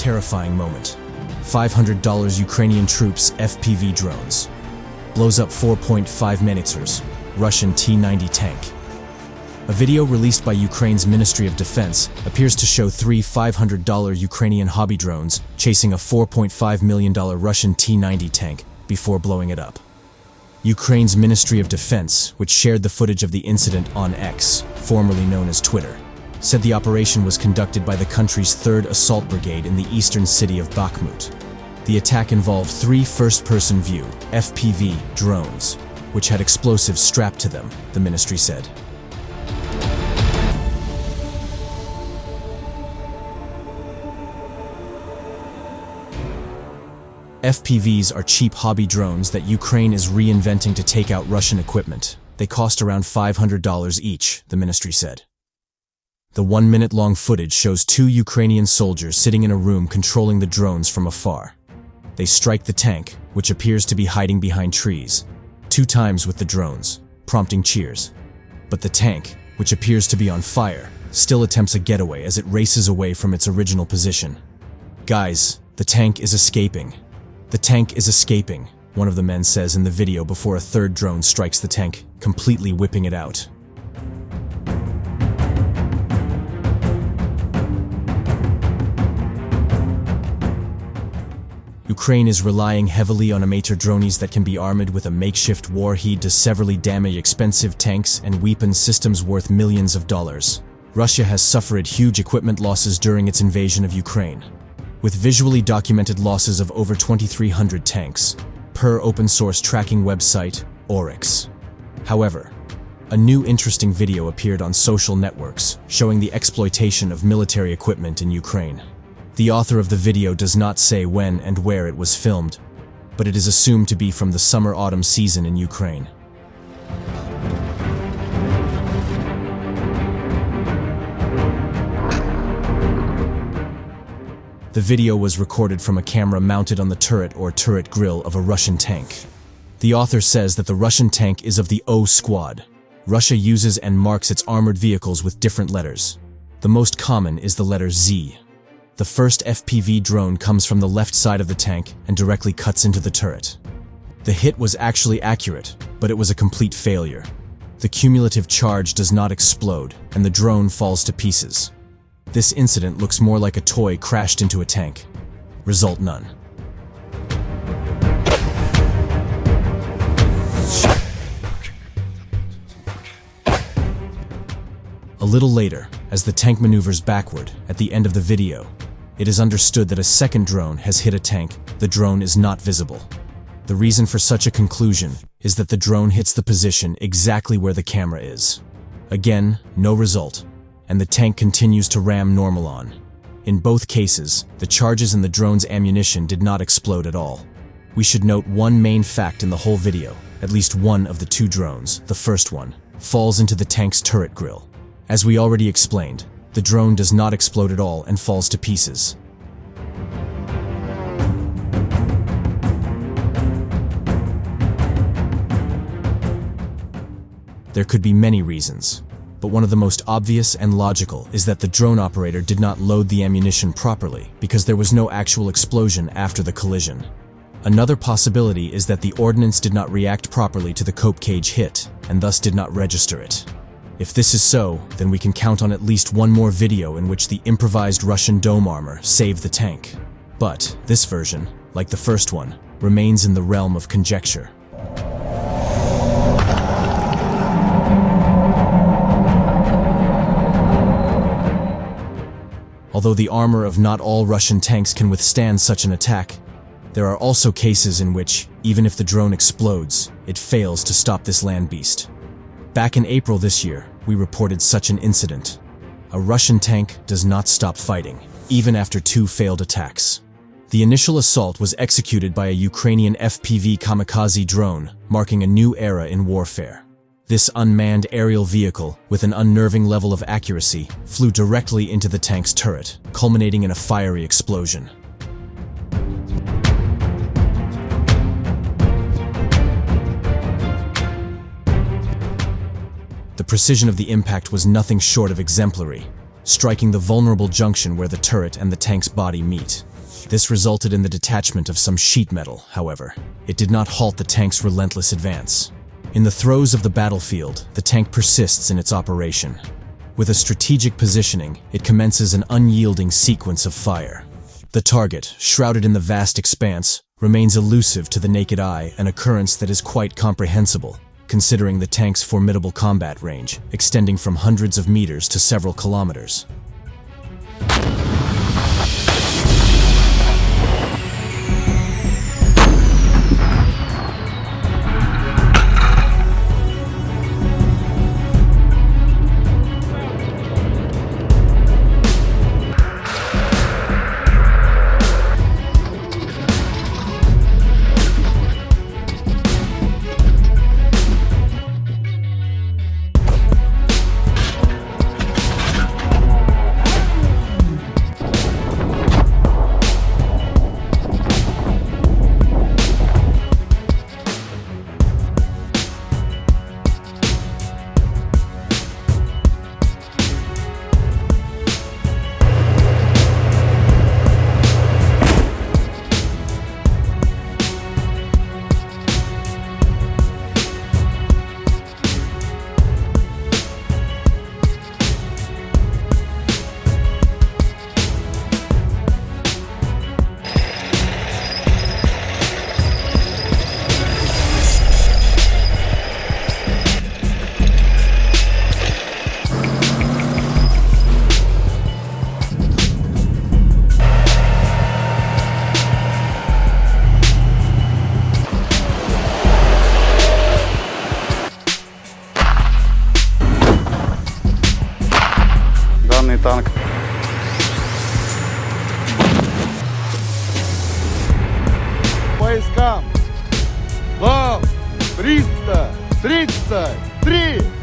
terrifying moment. $500 Ukrainian troops FPV drones. Blows up 4.5 minutes, Russian T-90 tank. A video released by Ukraine's Ministry of Defense appears to show three $500 Ukrainian hobby drones chasing a $4.5 million Russian T-90 tank before blowing it up. Ukraine's Ministry of Defense, which shared the footage of the incident on X, formerly known as Twitter, said the operation was conducted by the country's 3rd Assault Brigade in the eastern city of Bakhmut. The attack involved three first-person view FPV drones, which had explosives strapped to them, the ministry said. FPVs are cheap hobby drones that Ukraine is reinventing to take out Russian equipment. They cost around $500 each, the ministry said. The 1-minute-long footage shows two Ukrainian soldiers sitting in a room controlling the drones from afar. They strike the tank, which appears to be hiding behind trees, 2 times with the drones, prompting cheers. But the tank, which appears to be on fire, still attempts a getaway as it races away from its original position. "Guys, the tank is escaping. The tank is escaping," one of the men says in the video before a third drone strikes the tank, completely whipping it out. Ukraine is relying heavily on amateur drones that can be armored with a makeshift warhead to severely damage expensive tanks and weapon systems worth millions of dollars. Russia has suffered huge equipment losses during its invasion of Ukraine, with visually documented losses of over 2,300 tanks, per open-source tracking website Oryx. However, a new interesting video appeared on social networks showing the exploitation of military equipment in Ukraine. The author of the video does not say when and where it was filmed, but it is assumed to be from the summer-autumn season in Ukraine. The video was recorded from a camera mounted on the turret or turret grille of a Russian tank. The author says that the Russian tank is of the O squad. Russia uses and marks its armored vehicles with different letters. The most common is the letter Z. The first FPV drone comes from the left side of the tank and directly cuts into the turret. The hit was actually accurate, but it was a complete failure. The cumulative charge does not explode, and the drone falls to pieces. This incident looks more like a toy crashed into a tank. Result none. A little later, as the tank maneuvers backward at the end of the video, it is understood that a second drone has hit a tank. The drone is not visible. The reason for such a conclusion is that the drone hits the position exactly where the camera is. Again, no result, and the tank continues to ram normal on. In both cases, the charges in the drone's ammunition did not explode at all. We should note one main fact in the whole video. At least one of the two drones, the first one, falls into the tank's turret grille. As we already explained, the drone does not explode at all and falls to pieces. There could be many reasons, but one of the most obvious and logical is that the drone operator did not load the ammunition properly because there was no actual explosion after the collision. Another possibility is that the ordnance did not react properly to the cope cage hit and thus did not register it. If this is so, then we can count on at least one more video in which the improvised Russian dome armor saved the tank. But this version, like the first one, remains in the realm of conjecture. Although the armor of not all Russian tanks can withstand such an attack, there are also cases in which, even if the drone explodes, it fails to stop this land beast. Back in April this year, we reported such an incident. A Russian tank does not stop fighting, even after 2 failed attacks. The initial assault was executed by a Ukrainian FPV kamikaze drone, marking a new era in warfare. This unmanned aerial vehicle, with an unnerving level of accuracy, flew directly into the tank's turret, culminating in a fiery explosion. The precision of the impact was nothing short of exemplary, striking the vulnerable junction where the turret and the tank's body meet. This resulted in the detachment of some sheet metal, however. It did not halt the tank's relentless advance. In the throes of the battlefield, the tank persists in its operation. With a strategic positioning, it commences an unyielding sequence of fire. The target, shrouded in the vast expanse, remains elusive to the naked eye, an occurrence that is quite comprehensible, considering the tank's formidable combat range, extending from hundreds of meters to several kilometers. Танк. Войскам! Вам 333!